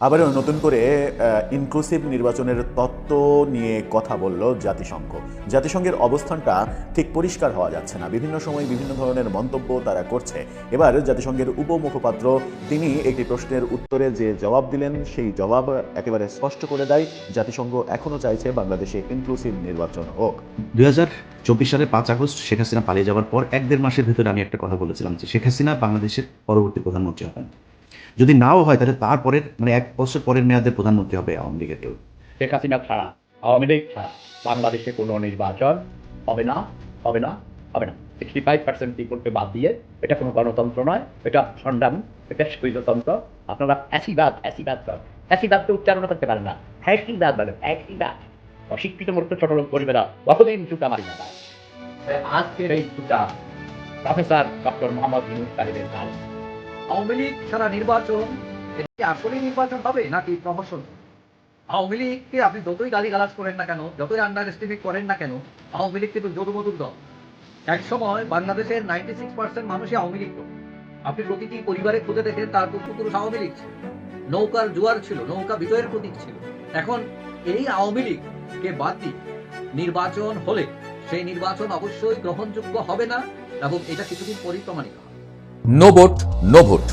আবারও নতুন করে ইনক্লুসিভ নির্বাচনের তত্ত্ব নিয়ে কথা বলল জাতিসংঘ। জাতিসংঘের অবস্থানটা ঠিক পরিষ্কার হওয়া যাচ্ছে না, বিভিন্ন সময় বিভিন্ন ধরনের মন্তব্য তারা করছে। এবার জাতিসংঘের উপমুখপাত্র তিনি একটি প্রশ্নের উত্তরে যে জবাব দিলেন, সেই জবাব একেবারে স্পষ্ট করে দেয় জাতিসংঘ এখনও চাইছে বাংলাদেশে ইনক্লুসিভ নির্বাচন হোক। 2024 সালের 5 আগস্ট শেখ হাসিনা পালিয়ে যাওয়ার পর 1-1.5 মাসের ভেতরে আমি একটা কথা বলেছিলাম যে শেখ হাসিনা বাংলাদেশের পরবর্তী প্রধানমন্ত্রী হবেন। যদি নাও হয় তাহলে তারপরের 1 বছর পরের মেয়াদের প্রধানমন্ত্রী হবে আওয়ামী লীগের কেউ। শেখ হাসিনা ছাড়া, আওয়ামী লীগ ছাড়া বাংলাদেশে কোনো নির্বাচন হবে না, হবে না, হবে না। 65% রিপোর্টকে বাদ দিয়ে এটা কোনো গণতন্ত্র নয়, এটা সংগ্রাম, এটা স্বৈরতন্ত্র। আপনারা অ্যাসিবাদকে উচ্চারণ করতে পারেন না, হ্যাসিবাদ বলেন, হ্যাসিবাদ। অশিক্ষিত মূর্খ ছোট লোক করবে না, কতদিন জুতা মারি না। আজকের এই জুতা প্রফেসর ডক্টর মোহাম্মদ ইউনূস সাহেবের নাম। আওয়ামী লীগ ছাড়া নির্বাচন, এটা কি আসলে নির্বাচন হবে নাকি প্রহসন? আওয়ামী লীগকে আপনি যতই গালিগালাজ করেন না কেন, যতই আন্ডার এস্টিমেট করেন না কেন, আওয়ামী লীগ কিন্তু যদুমধুর দল। এক সময় বাংলাদেশের 96% মানুষই আওয়ামী লীগ করত। আপনি প্রতিটি পরিবারে খুঁজে দেখেন তার পূর্বপুরুষ আওয়ামী লীগ ছিল, নৌকার জোয়ার ছিল, নৌকা বিজয়ের প্রতীক ছিল। এখন এই আওয়ামী লীগকে বাদ দিয়ে নির্বাচন হলে সেই নির্বাচন অবশ্যই গ্রহণযোগ্য হবে না, এবং এটা কিছুদিন পরেই প্রমাণিত হবে। নো ভোট নো ভোট,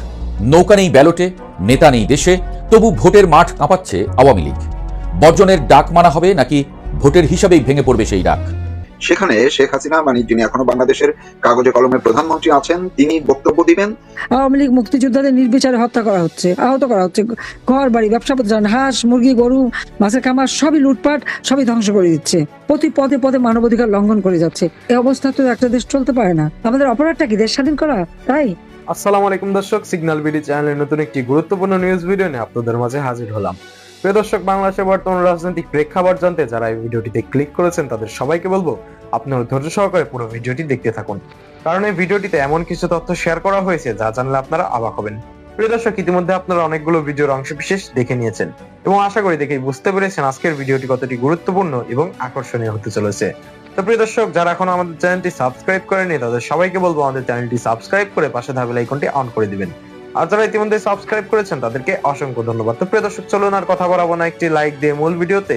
নৌকা নেই ব্যালটে, নেতা নেই দেশে, তবু ভোটের মাঠ কাঁপাচ্ছে আওয়ামী লীগ। বর্জনের ডাক মানা হবে নাকি ভোটের হিসাবেই ভেঙে পড়বে সেই ডাক? সেখানে শেখ হাসিনা যিনি এখনো বাংলাদেশের কাগজে কলমে প্রধানমন্ত্রী আছেন, তিনি বক্তব্য দিবেন। আওয়ামী লীগ মুক্তিযোদ্ধাদের নির্বিচারে হত্যা করা হচ্ছে, আহত করা হচ্ছে, ঘর বাড়ি ব্যবসা প্রতিষ্ঠান, হাঁস মুরগি গরু মাছের খামার সবই লুটপাট, সবই ধ্বংস করে দিচ্ছে। প্রতি পদে পদে মানবাধিকার লঙ্ঘন করে যাচ্ছে। এই অবস্থা তো একটা দেশ চলতে পারে না। আমাদের অপরাধটা কি দেশ স্বাধীন করা? তাই আসসালামু আলাইকুম দর্শক, সিগন্যাল বিডি চ্যানেলের নতুন একটি গুরুত্বপূর্ণ নিউজ ভিডিও নিয়ে আপনাদের মাঝে হাজির হলাম। প্রিয় দর্শক, বাংলাদেশের বর্তমান রাজনৈতিক প্রেক্ষাপট জানতে যারা এই ভিডিওটিতে ক্লিক করেছেন তাদের সবাইকে বলবো আপনারা ধৈর্য সহকারে পুরো ভিডিওটি দেখতে থাকুন, কারণ এই ভিডিওটিতে এমন কিছু তথ্য শেয়ার করা হয়েছে যা জানলে আপনারা অবাক হবেন। প্রিয় দর্শক, ইতিমধ্যে আপনারা অনেকগুলো ভিডিওর অংশ বিশেষ দেখে নিয়েছেন এবং আশা করি দেখেই বুঝতে পেরেছেন আজকের ভিডিওটি কতটি গুরুত্বপূর্ণ এবং আকর্ষণীয় হতে চলেছে। তো প্রিয় দর্শক, যারা এখনো আমাদের চ্যানেলটি সাবস্ক্রাইব করেনি তাদের সবাইকে বলবো আমাদের চ্যানেলটি সাবস্ক্রাইব করে পাশে থাকা বেল আইকনটি অন করে দিবেন। আর যারা ইতিমধ্যে সাবস্ক্রাইব করেছেন তাদেরকে অসংখ্য ধন্যবাদ। তো প্রিয় দর্শক, চলুন আর কথা বাড়াবো না, একটি লাইক দিয়ে মূল ভিডিওতে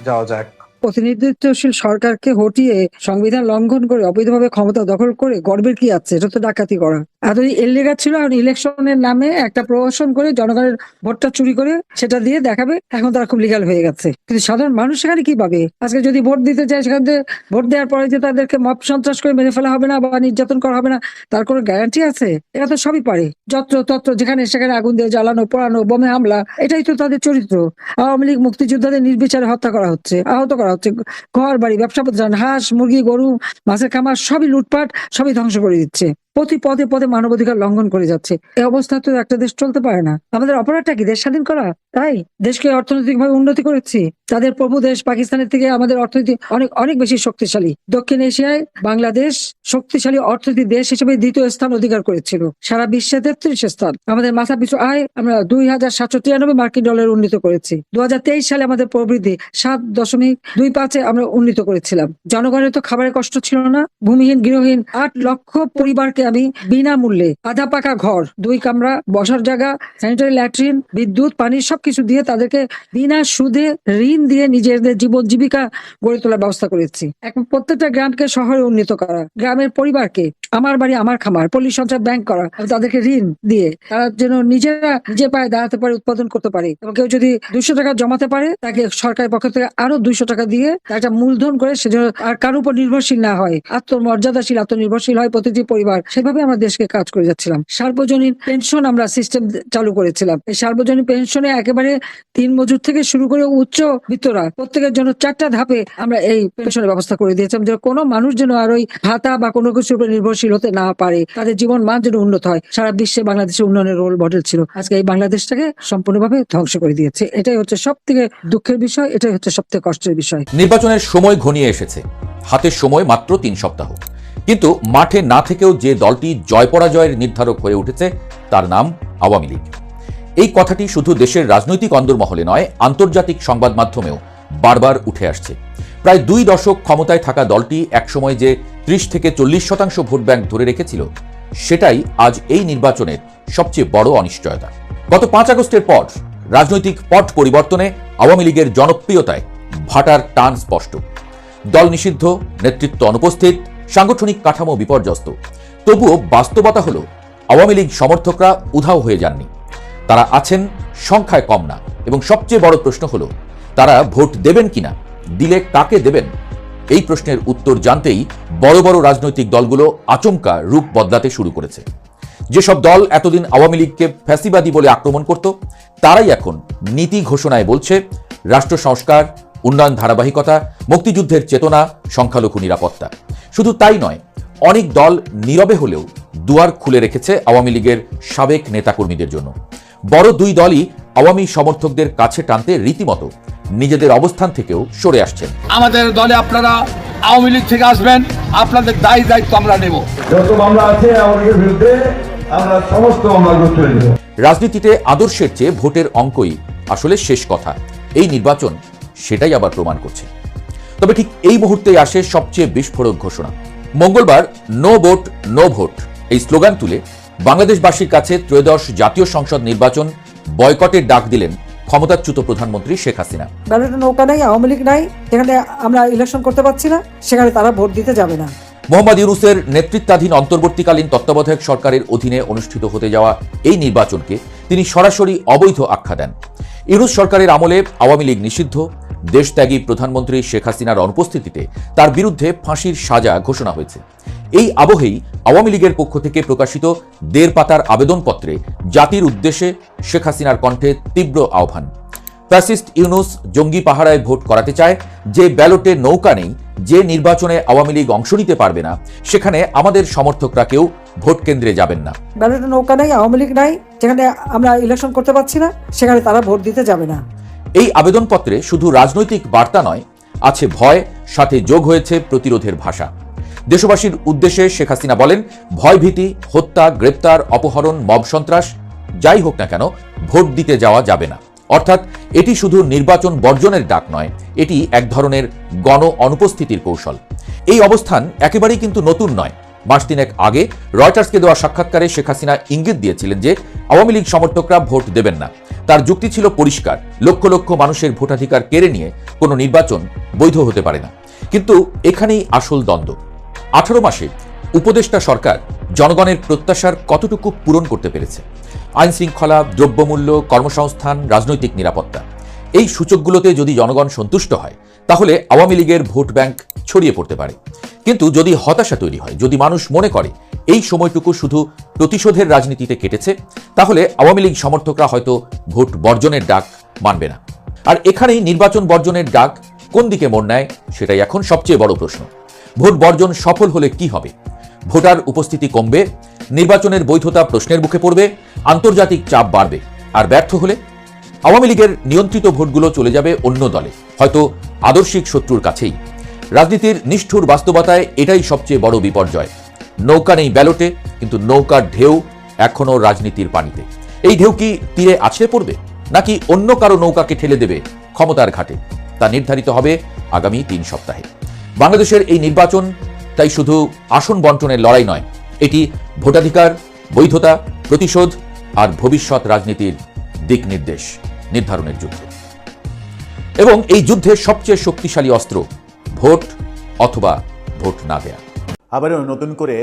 যাওয়া যাক। প্রতিনিধিত্বশীল সরকারকে হটিয়ে সংবিধান লঙ্ঘন করে অবৈধভাবে ক্ষমতা দখল করে গর্বের কি আছে? এটা তো ডাকাতি করা। এতদিন এলিগেট ছিল, এখন ইলেকশনের নামে একটা প্রহসন করে জনগণের ভোটটা চুরি করে সেটা দিয়ে দেখাবে এখন তারা খুব লিগাল হয়ে গেছে। কিন্তু সাধারণ মানুষ সেখানে কি পাবে? আজকে যদি ভোট দিতে চায়, সেখান থেকে ভোট দেওয়ার পরে যে তাদেরকে মব সন্ত্রাস করে মেরে ফেলা হবে না বা নির্যাতন করা হবে না, তার কোনো গ্যারান্টি আছে? এরা তো সবই পারে, যত্র তত্র যেখানে সেখানে আগুন দিয়ে জ্বালানো, পোড়ানো, বোমে হামলা, এটাই তো তাদের চরিত্র। আওয়ামী লীগ মুক্তিযোদ্ধাদের নির্বিচারে হত্যা করা হচ্ছে, আহত করা হচ্ছে, ঘর বাড়ি ব্যবসা প্রতিষ্ঠান, হাঁস মুরগি গরু মাছের খামার সবই লুটপাট, সবই ধ্বংস করে দিচ্ছে। প্রতি পদে পদে মানবাধিকার লঙ্ঘন করে যাচ্ছে। এই অবস্থা তো একটা দেশ চলতে পারে না। আমাদের অপরাধটা কি দেশ স্বাধীন করা? তাই দেশকে অর্থনৈতিক ভাবে উন্নতি করেছি। তাদের প্রভু দেশ পাকিস্তানের থেকে আমাদের অর্থনীতি অনেক অনেক বেশি শক্তিশালী। দক্ষিণ এশিয়ায় বাংলাদেশ শক্তিশালী অর্থনীতি দেশ হিসেবে 2য় স্থান অধিকার করেছিল, সারা বিশ্বে 33 স্থান। আমাদের মাথা পিছু আয় আমরা 2793 মার্কিন ডলার উন্নীত করেছি। 2023 সালে আমাদের প্রবৃদ্ধি 7.25 আমরা উন্নীত করেছিলাম। জনগণের তো খাবারের কষ্ট ছিল না। ভূমিহীন গৃহহীন 8 লক্ষ পরিবারকে আমি বিনামূল্যে আধা পাকা ঘর, 2 কামরা, বসার জায়গা, স্যানিটারি ল্যাট্রিন, বিদ্যুৎ, পানি সবকিছু দিয়ে তাদেরকে বিনা সুদে ঋণ দিয়ে নিজেদের জীবন জীবিকা গড়ে তোলার ব্যবস্থা করেছি। এখন প্রত্যেকটা গ্রামকে শহরে উন্নীত করা, গ্রামের পরিবারকে আমার বাড়ি আমার খামার পল্লী সঞ্চয় ব্যাংক করা, তাদেরকে ঋণ দিয়ে তারা যেন নিজেরা নিজে পায়ে দাঁড়াতে পারে, উৎপাদন করতে পারে। এবং কেউ যদি 200 টাকা জমাতে পারে তাকে সরকারের পক্ষ থেকে আরো 200 টাকা দিয়ে একটা মূলধন করে সে যেন আর কারোর উপর নির্ভরশীল না হয়, আত্মমর্যাদাশীল আত্মনির্ভরশীল হয় প্রতিটি পরিবার। সেভাবে আমরা দেশকে কাজ করে যাচ্ছিলাম। সার্বজনীন পেনশন আমরা সিস্টেম চালু করেছিলাম। এই সার্বজনীন পেনশনে একেবারে 3 মজুর থেকে শুরু করে উচ্চ বিত্তরা প্রত্যেকের জন্য 4টা ধাপে আমরা এই পেনশনের ব্যবস্থা করে দিয়েছিলাম, যে কোনো মানুষ যেন আর ওই ভাতা বা কোনো কিছুর উপর নির্ভরশীল হতে না পারে, তাদের জীবন মান যেন উন্নত হয়। সারা বিশ্বে বাংলাদেশের উন্নয়নের রোল মডেল ছিল। আজকে এই বাংলাদেশটাকে সম্পূর্ণভাবে ধ্বংস করে দিয়েছে। এটাই হচ্ছে সব থেকে দুঃখের বিষয়, এটাই হচ্ছে সব থেকে কষ্টের বিষয়। নির্বাচনের সময় ঘনিয়ে এসেছে, হাতের সময় মাত্র 3 সপ্তাহ। কিন্তু মাঠে না থেকেও যে দলটি জয় পরাজয়ের নির্ধারক হয়ে উঠেছে তার নাম আওয়ামী লীগ। এই কথাটি শুধু দেশের রাজনৈতিক অন্দরমহলে নয়, আন্তর্জাতিক সংবাদ মাধ্যমেও বারবার উঠে আসছে। প্রায় 2 দশক ক্ষমতায় থাকা দলটি একসময় যে 30 থেকে 40% ভোট ব্যাংক ধরে রেখেছিল, সেটাই আজ এই নির্বাচনের সবচেয়ে বড় অনিশ্চয়তা। গত 5 আগস্টের পর রাজনৈতিক পট পরিবর্তনে আওয়ামী লীগের জনপ্রিয়তায় ভাটার টান স্পষ্ট। দল নিষিদ্ধ, নেতৃত্ব অনুপস্থিত, সাংগঠনিক কাঠামো বিপর্যস্ত। তবুও বাস্তবতা হলো আওয়ামী লীগ সমর্থকরা উধাও হয়ে যাননি। তারা আছেন, সংখ্যায় কম না, এবং সবচেয়ে বড় প্রশ্ন হলো তারা ভোট দেবেন কিনা, দিলে কাকে দেবেন। এই প্রশ্নের উত্তর জানতেই বড় বড় রাজনৈতিক দলগুলো আচমকা রূপ বদলাতে শুরু করেছে। যেসব দল এতদিন আওয়ামী লীগকে ফ্যাসিবাদী বলে আক্রমণ করত, তারাই এখন নীতি ঘোষণায় বলছে রাষ্ট্র সংস্কার, উন্নয়ন ধারাবাহিকতা, মুক্তিযুদ্ধের চেতনা, সংখ্যালঘু নিরাপত্তা। শুধু তাই নয়, অনেক দল নীরবে হলেও দুয়ার খুলে রেখেছে আওয়ামী লীগের সাবেক নেতাকর্মীদের জন্য। বড় দুই দলই আওয়ামী সমর্থকদের কাছে টানতে রীতিমতো নিজেদের অবস্থান থেকেও সরে আসছেন। আমাদের দলে আপনারা আওয়ামী লীগ থেকে আসবেন, আপনাদের দায়িত্ব আমরা নেব। যত মামলা আছে আওয়ামী লীগের বিরুদ্ধে আমরা সমস্ত মামলাগুলো তুলে নেব। রাজনীতিতে আদর্শের চেয়ে ভোটের অঙ্কই আসলে শেষ কথা। এই নির্বাচন সেটাই আবার প্রমাণ করছে। তবে ঠিক এই মুহূর্তেই আসে সবচেয়ে বিস্ফোরক ঘোষণা। মঙ্গলবার নো ভোট নো ভোট এই স্লোগান তুলে বাংলাদেশবাসীর কাছে ত্রয়োদশ জাতীয় সংসদ নির্বাচন বয়কটের ডাক দিলেন ক্ষমতাচ্যুত প্রধানমন্ত্রী শেখ হাসিনা। ব্যালটে নৌকা নাই, আওয়ামী লীগ নাই, যেখানে আমরা ইলেকশন করতে পারছি না সেখানে তারা ভোট দিতে যাবে না। মোহাম্মদ ইউনূসের নেতৃত্বাধীন অন্তর্বর্তীকালীন তত্ত্বাবধায়ক সরকারের অধীনে অনুষ্ঠিত হতে যাওয়া এই নির্বাচনকে তিনি সরাসরি অবৈধ আখ্যা দেন। ইউনূস সরকারের আমলে আওয়ামী লীগ নিষিদ্ধ, দেশত্যাগী প্রধানমন্ত্রী শেখ হাসিনার অনুপস্থিতিতে তার বিরুদ্ধে ফাঁসির সাজা ঘোষণা হয়েছে। এই আবহেই আওয়ামী লীগের পক্ষ থেকে প্রকাশিত 1.5 পাতার আবেদনপত্রে জাতির উদ্দেশ্যে শেখ হাসিনার কণ্ঠে তীব্র আহ্বান। ফ্যাসিস্ট ইউনূস জঙ্গি পাহারায় ভোট করাতে চায়, যে ব্যালটে নৌকা নেই, যে নির্বাচনে আওয়ামী লীগ অংশ নিতে পারবে না, সেখানে আমাদের সমর্থকরা কেউ ভোট কেন্দ্রে যাবেন না। ব্যালটে নৌকা নাই, আওয়ামী লীগ নাই, যেখানে আমরা ইলেকশন করতে পারছি না সেখানে তারা ভোট দিতে যাবে না। এই আবেদনপত্রে শুধু রাজনৈতিক বার্তা নয়, আছে ভয়, সাথে যোগ হয়েছে প্রতিরোধের ভাষা। দেশবাসীর উদ্দেশ্যে শেখ হাসিনা বলেন, ভয়ভীতি, হত্যা, গ্রেপ্তার, অপহরণ, মব সন্ত্রাস যাই হোক না কেন, ভোট দিতে যাওয়া যাবে না। অর্থাৎ এটি শুধু নির্বাচন বর্জনের ডাক নয়, এটি এক ধরনের গণ অনুপস্থিতির কৌশল। এই অবস্থান একেবারেই কিন্তু নতুন নয়। মাস তিনেক আগে রয়টার্সকে দেওয়া সাক্ষাৎকারে শেখ হাসিনা ইঙ্গিত দিয়েছিলেন যে আওয়ামী লীগ সমর্থকরা ভোট দেবেন না। তার যুক্তি ছিল পরিষ্কার, লক্ষ লক্ষ মানুষের ভোটাধিকার কেড়ে নিয়ে কোনো নির্বাচন বৈধ হতে পারে না। কিন্তু এখানেই আসল দ্বন্দ্ব। 18 মাসে উপদেষ্টা সরকার জনগণের প্রত্যাশার কতটুকু পূরণ করতে পেরেছে? আইন শৃঙ্খলা, দ্রব্যমূল্য, কর্মসংস্থান, রাজনৈতিক নিরাপত্তা, এই সূচকগুলোতে যদি জনগণ সন্তুষ্ট হয়, তাহলে আওয়ামী লীগের ভোট ব্যাংক ছড়িয়ে পড়তে পারে। কিন্তু যদি হতাশা তৈরি হয়, যদি মানুষ মনে করে এই সময়টুকু শুধু প্রতিশোধের রাজনীতিতে কেটেছে, তাহলে আওয়ামী লীগ সমর্থকরা হয়তো ভোট বর্জনের ডাক মানবে না। আর এখানেই নির্বাচন বর্জনের ডাক কোন দিকে মোড় নেয়, সেটাই এখন সবচেয়ে বড় প্রশ্ন। ভোট বর্জন সফল হলে কি হবে? ভোটার উপস্থিতি কমবে, নির্বাচনের বৈধতা প্রশ্নের মুখে পড়বে, আন্তর্জাতিক চাপ বাড়বে। আর ব্যর্থ হলে আওয়ামী লীগের নিয়ন্ত্রিত ভোটগুলো চলে যাবে অন্য দলে, হয়তো আদর্শিক শত্রুর কাছেই। রাজনীতির নিষ্ঠুর বাস্তবতায় এটাই সবচেয়ে বড় বিপর্যয়। নৌকা নেই ব্যালটে, কিন্তু নৌকার ঢেউ এখনো রাজনীতির পানিতে। এই ঢেউ কি তীরে আছড়ে পড়বে, নাকি অন্য কারো নৌকাকে ঠেলে দেবে ক্ষমতার ঘাটে? তা নির্ধারিত হবে আগামী 3 সপ্তাহে। বাংলাদেশের এই নির্বাচন তাই শুধু আসন বন্টনের লড়াই নয়, এটি ভোটাধিকার, বৈধতা, প্রতিশোধ আর ভবিষ্যৎ রাজনীতির দিক নির্দেশ নির্ধারণের যুদ্ধ। এবং এই যুদ্ধের সবচেয়ে শক্তিশালী অস্ত্র ভোট অথবা ভোট না দেয়া। আবারও নতুন করে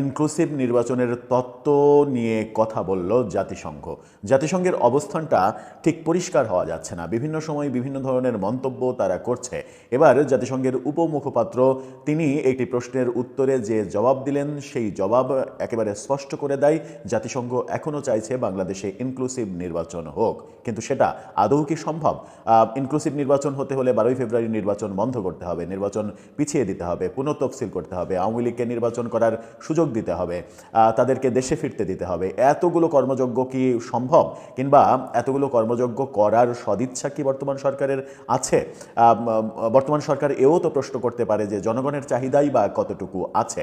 ইনক্লুসিভ নির্বাচনের তত্ত্ব নিয়ে কথা বলল জাতিসংঘ। জাতিসংঘের অবস্থানটা ঠিক পরিষ্কার হওয়া যাচ্ছে না। বিভিন্ন সময় বিভিন্ন ধরনের মন্তব্য তারা করছে। এবার জাতিসংঘের উপমুখপাত্র তিনি একটি প্রশ্নের উত্তরে যে জবাব দিলেন, সেই জবাব একেবারে স্পষ্ট করে দেয় জাতিসংঘ এখনও চাইছে বাংলাদেশে ইনক্লুসিভ নির্বাচন হোক। কিন্তু সেটা আদৌ কি সম্ভব? ইনক্লুসিভ নির্বাচন হতে হলে 12 ফেব্রুয়ারি নির্বাচন বন্ধ করতে হবে, নির্বাচন পিছিয়ে দিতে হবে, পুনঃতফসিল করতে হবে, আওয়ামী লীগকে নির্বাচন করার সুযোগ দিতে হবে, তাদেরকে দেশে ফিরতে দিতে হবে। এতগুলো কর্মযজ্ঞ কি সম্ভব? কিংবা এতগুলো কর্মযজ্ঞ করার সদিচ্ছা কি বর্তমান সরকারের আছে? বর্তমান সরকার এও তো প্রশ্ন করতে পারে যে জনগণের চাহিদাই বা কতটুকু আছে।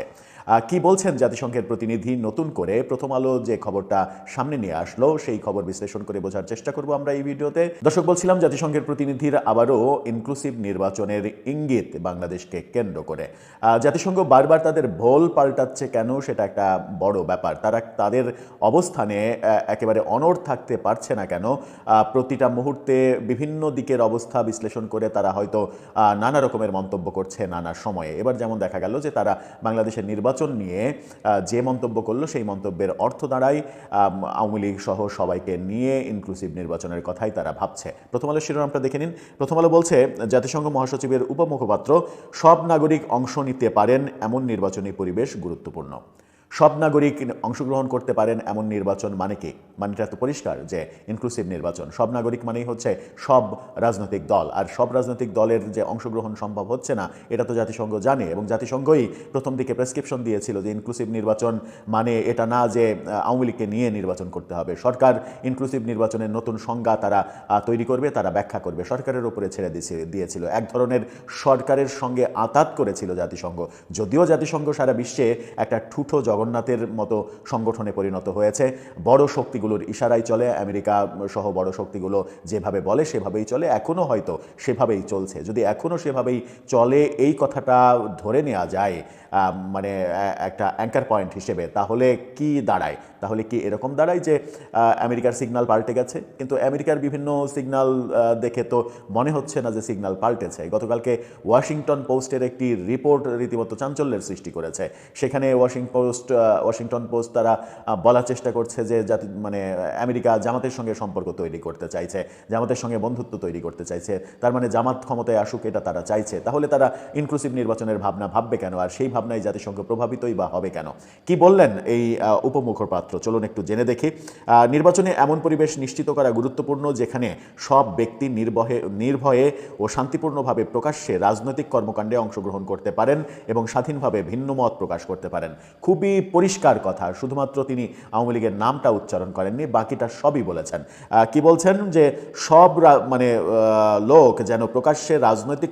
কি বলছেন জাতিসংঘের প্রতিনিধি নতুন করে, প্রথম আলো যে খবরটা সামনে নিয়ে আসলো সেই খবর বিশ্লেষণ করে বোঝার চেষ্টা করব আমরা এই ভিডিওতে। দর্শক, বলছিলাম জাতিসংঘের প্রতিনিধির আবারও ইনক্লুসিভ নির্বাচনের ইঙ্গিত বাংলাদেশকে কেন্দ্র করে। জাতিসংঘ বারবার তাদের ভোল পাল্টাচ্ছে কেন, সেটা একটা বড় ব্যাপার। তারা তাদের অবস্থানে একেবারে অনড় থাকতে পারছে না কেন, প্রতিটা মুহূর্তে বিভিন্ন দিকের অবস্থা বিশ্লেষণ করে তারা হয়তো নানা রকমের মন্তব্য করছে নানা সময়ে। এবার যেমন দেখা গেল যে তারা বাংলাদেশের নির্বাচন নিয়ে যে মন্তব্য করলো সেই মন্তব্যের অর্থ দাঁড়ায় আওয়ামী লীগ সহ সবাইকে নিয়ে ইনক্লুসিভ নির্বাচনের কথাই তারা ভাবছে। প্রথম আলো শিরোনামটা দেখে নিন। প্রথম আলো বলছে, জাতিসংঘ মহাসচিবের উপমুখপাত্র, সব নাগরিক অংশ নিতে পারেন এমন নির্বাচনী পরিবেশ গুরুত্বপূর্ণ। সব নাগরিক অংশগ্রহণ করতে পারেন এমন নির্বাচন মানে কি? মানেটা তো পরিষ্কার যে ইনক্লুসিভ নির্বাচন। সব নাগরিক মানেই হচ্ছে সব রাজনৈতিক দল, আর সব রাজনৈতিক দলের যে অংশগ্রহণ সম্ভব হচ্ছে না এটা তো জাতিসংঘ জানে, এবং জাতিসংঘই প্রথম দিকে প্রেসক্রিপশন দিয়েছিল যে ইনক্লুসিভ নির্বাচন মানে এটা না যে আওয়ামী লীগকে নিয়ে নির্বাচন করতে হবে। সরকার ইনক্লুসিভ নির্বাচনের নতুন সংজ্ঞা তারা তৈরি করবে, তারা ব্যাখ্যা করবে, সরকারের উপরে ছেড়ে দিয়েছিল। এক ধরনের সরকারের সঙ্গে আঁতাত করেছিল জাতিসংঘ। যদিও জাতিসংঘ সারা বিশ্বে একটা ঠুঠো জগন্নাথের মতো সংগঠনে পরিণত হয়েছে। বড় শক্তিগুলোর ইশারায় চলে, আমেরিকা সহ বড় শক্তিগুলো যেভাবে বলে সেভাবেই চলে, এখনও হয়তো সেভাবেই চলছে। যদি এখনও সেভাবেই চলে এই কথাটা ধরে নেওয়া যায় মানে একটা অ্যাঙ্কার পয়েন্ট হিসেবে, তাহলে কি দাঁড়ায়? তাহলে কি এরকম দাঁড়ায় যে আমেরিকার সিগন্যাল পাল্টে গেছে? কিন্তু আমেরিকার বিভিন্ন সিগন্যাল দেখে তো মনে হচ্ছে না যে সিগন্যাল পাল্টেছে। গতকালকে ওয়াশিংটন পোস্টের একটি রিপোর্ট রীতিমতো চাঞ্চল্যের সৃষ্টি করেছে। সেখানে ওয়াশিংটন পোস্ট তারা বলার চেষ্টা করছে যে মানে আমেরিকা জামাতের সঙ্গে সম্পর্ক তৈরি করতে চাইছে, জামাতের সঙ্গে বন্ধুত্ব তৈরি করতে চাইছে। তার মানে জামাত ক্ষমতায় আসুক এটা তারা চাইছে। তাহলে তারা ইনক্লুসিভ নির্বাচনের ভাবনা ভাববে কেন? আর সেই ভাবনায় জাতিসংঘ প্রভাবিতই বা হবে কেন? কি বললেন এই উপমুখপাত্র, চলুন একটু জেনে দেখি। নির্বাচনে এমন পরিবেশ নিশ্চিত করা গুরুত্বপূর্ণ যেখানে সব ব্যক্তি নির্ভয়ে ও শান্তিপূর্ণভাবে প্রকাশ্যে রাজনৈতিক কর্মকাণ্ডে অংশগ্রহণ করতে পারেন এবং স্বাধীনভাবে ভিন্ন মত প্রকাশ করতে পারেন। খুবই পরিষ্কার কথা, শুধুমাত্র তিনি আওয়ামী লীগের নামটা উচ্চারণ করেননি, বাকিটা সবই বলেছেন। কি বলছেন? যে সব মানে লোক যেন প্রকাশ্যে রাজনৈতিক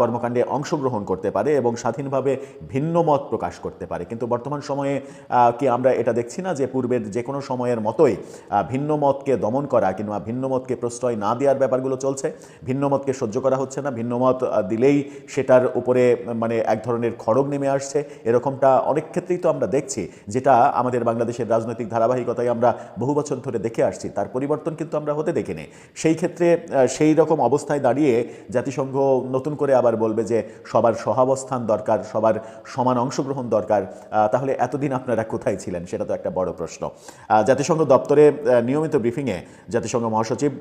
কর্মকাণ্ডে অংশগ্রহণ করতে পারে এবং স্বাধীনভাবে ভিন্ন মত প্রকাশ করতে পারে। কিন্তু বর্তমান সময়ে কি আমরা এটা দেখছি না যে পূর্বের যে কোনো সময়ের মতোই ভিন্ন মতকে দমন করা কিংবা ভিন্ন মতকে প্রশ্রয় না দেওয়ার ব্যাপারগুলো চলছে? ভিন্ন মতকে সহ্য করা হচ্ছে না, ভিন্ন মত দিলেই সেটার উপরে মানে এক ধরনের খড়গ নেমে আসছে। এরকমটা অনেক ক্ষেত্রেই তো আমরা দেখছি, যেটা আমাদের বাংলাদেশের রাজনৈতিক ধারাবাহিকতায় আমরা বহু বছর ধরে দেখে আসছি। তার পরিবর্তন কিন্তু আমরা হতে দেখিনি। সেই ক্ষেত্রে সেই রকম অবস্থায় দাঁড়িয়ে জাতিসংঘ নতুন করে আবার বলবে যে সবার সহাবস্থান দরকার, সবার সমান অংশগ্রহণ দরকার। তাহলে এতদিন আপনারা কোথায় ছিলেন? সেটা তো একটা বড় প্রশ্ন। জাতিসংঘ দপ্তরে নিয়মিত ব্রিফিংয়ে জাতিসংঘ মহাসচিব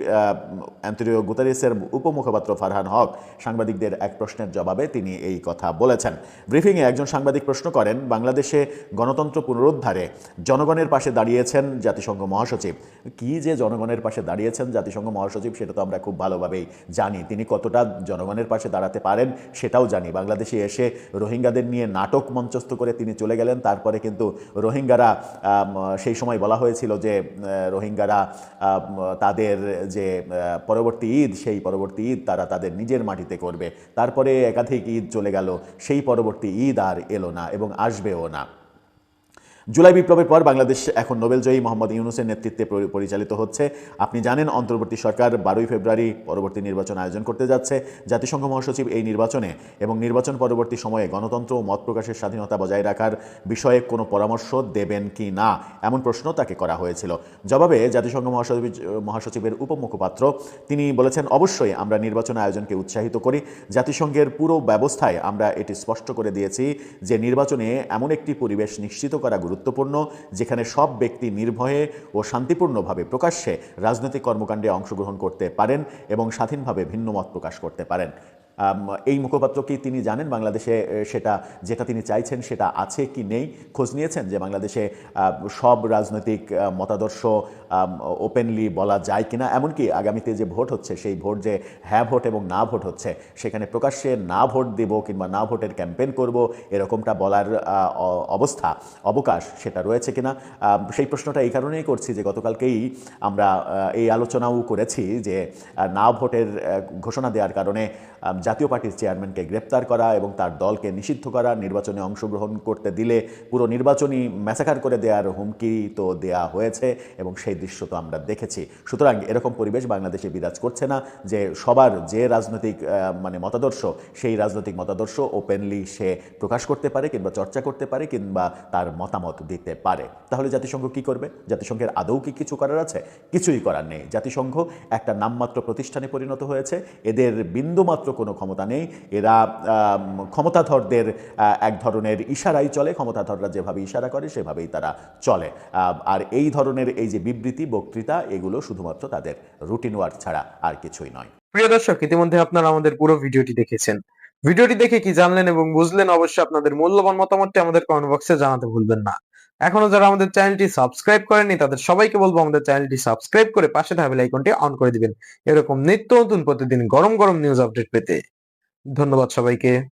অ্যান্টোনিও গুতেরেসের উপমুখপাত্র ফারহান হক সাংবাদিকদের এক প্রশ্নের জবাবে তিনি এই কথা বলেছেন। ব্রিফিংয়ে একজন সাংবাদিক প্রশ্ন করেন, বাংলাদেশে গণতন্ত্র পুনরুদ্ধারে জনগণের পাশে দাঁড়িয়েছেন জাতিসংঘ মহাসচিব। কি যে জনগণের পাশে দাঁড়িয়েছেন জাতিসংঘ মহাসচিব সেটা তো আমরা খুব ভালোভাবেই জানি। তিনি কতটা জনগণের পাশে দাঁড়াতে পারেন সেটাও জানি। বাংলাদেশে এসে রোহিঙ্গাদের নিয়ে নাটক মঞ্চস্থ করে তিনি চলে গেলেন। তারপরে কিন্তু রোহিঙ্গারা সেই সময় বলা হয়েছিল যে রোহিঙ্গারা তাদের যে পরবর্তী ঈদ, সেই পরবর্তী ঈদ তারা তাদের নিজের মাটিতে করবে। তারপরে একাধিক ঈদ চলে গেল, সেই পরবর্তী ঈদ আর এলো না এবং আসবেও না। জুলাই বিপ্লবের পর বাংলাদেশ এখন নোবেলজয়ী মোহাম্মদ ইউনূসের নেতৃত্বে পরিচালিত হচ্ছে। আপনি জানেন অন্তর্বর্তী সরকার 12 ফেব্রুয়ারি পরবর্তী নির্বাচন আয়োজন করতে যাচ্ছে। জাতিসংঘ মহাসচিব এই নির্বাচনে এবং নির্বাচন পরবর্তী সময়ে গণতন্ত্র ও মত প্রকাশের স্বাধীনতা বজায় রাখার বিষয়ে কোনো পরামর্শ দেবেন কি না, এমন প্রশ্ন তাকে করা হয়েছিল। জবাবে জাতিসংঘ মহাসচিবের উপমুখপাত্র তিনি বলেছেন, অবশ্যই আমরা নির্বাচন আয়োজনকে উৎসাহিত করি। জাতিসংঘের পুরো ব্যবস্থায় আমরা এটি স্পষ্ট করে দিয়েছি যে নির্বাচনে এমন একটি পরিবেশ নিশ্চিত করা গুরুত্বপূর্ণ যেখানে সব ব্যক্তি নির্ভয়ে ও শান্তিপূর্ণভাবে প্রকাশ্যে রাজনৈতিক কর্মকাণ্ডে অংশগ্রহণ করতে পারেন এবং স্বাধীনভাবে ভিন্ন মত প্রকাশ করতে পারেন। এই মুখপাত্র কি তিনি জানেন বাংলাদেশে সেটা যেটা তিনি চাইছেন সেটা আছে কি নেই? খোঁজ নিয়েছেন যে বাংলাদেশে সব রাজনৈতিক মতাদর্শ ওপেনলি বলা যায় কিনা? এমনকি আগামীতে যে ভোট হচ্ছে সেই ভোট যে হ্যাঁ ভোট এবং না ভোট হচ্ছে, সেখানে প্রকাশ্যে না ভোট দেব কিংবা না ভোটের ক্যাম্পেইন করব এরকমটা বলার অবকাশ সেটা রয়েছে কিনা? সেই প্রশ্নটা এই কারণেই করছি যে গতকালকেই আমরা এই আলোচনাও করেছি যে না ভোটের ঘোষণা দেওয়ার কারণে জাতীয় পার্টির চেয়ারম্যানকে গ্রেপ্তার করা এবং তার দলকে নিষিদ্ধ করা, নির্বাচনে অংশগ্রহণ করতে দিলে পুরো নির্বাচনী ম্যাসাকার করে দেওয়ার হুমকি তো দেয়া হয়েছে এবং সেই দৃশ্য তো আমরা দেখেছি। সুতরাং এরকম পরিবেশ বাংলাদেশে বিরাজ করছে না যে সবার যে রাজনৈতিক মতাদর্শ, সেই রাজনৈতিক মতাদর্শ ওপেনলি সে প্রকাশ করতে পারে কিংবা চর্চা করতে পারে কিংবা তার মতামত দিতে পারে। তাহলে জাতিসংঘ কি করবে? জাতিসংঘের আদৌ কি কিছু করার আছে? কিছুই করার নেই। জাতিসংঘ একটা নামমাত্র প্রতিষ্ঠানে পরিণত হয়েছে। এদের বিন্দুমাত্র কোনো ক্ষমতা নেই। এরা ক্ষমতাধরদের এক ধরনের ইশারাই চলে, ক্ষমতাধররা যেভাবে ইশারা করে সেভাবেই তারা চলে। আর এই ধরনের এই যে বিবৃতি, বক্তৃতা, এগুলো শুধুমাত্র তাদের রুটিন ওয়ার্ক ছাড়া আর কিছুই নয়। প্রিয় দর্শক, ইতিমধ্যে আপনারা আমাদের পুরো ভিডিওটি দেখেছেন। ভিডিওটি দেখে কি জানলেন এবং বুঝলেন, অবশ্যই আপনাদের মূল্যবান মতামতটি আমাদের কমেন্ট বক্সে জানাতে ভুলবেন না। এখনো যারা আমাদের চ্যানেলটি সাবস্ক্রাইব করেননি তাদের সবাইকে বলবো আমাদের চ্যানেলটি সাবস্ক্রাইব করে পাশে থাকা বেল আইকনটি অন করে দিবেন এরকম নিত্য নতুন প্রতিদিন গরম গরম নিউজ আপডেট পেতে। ধন্যবাদ সবাইকে।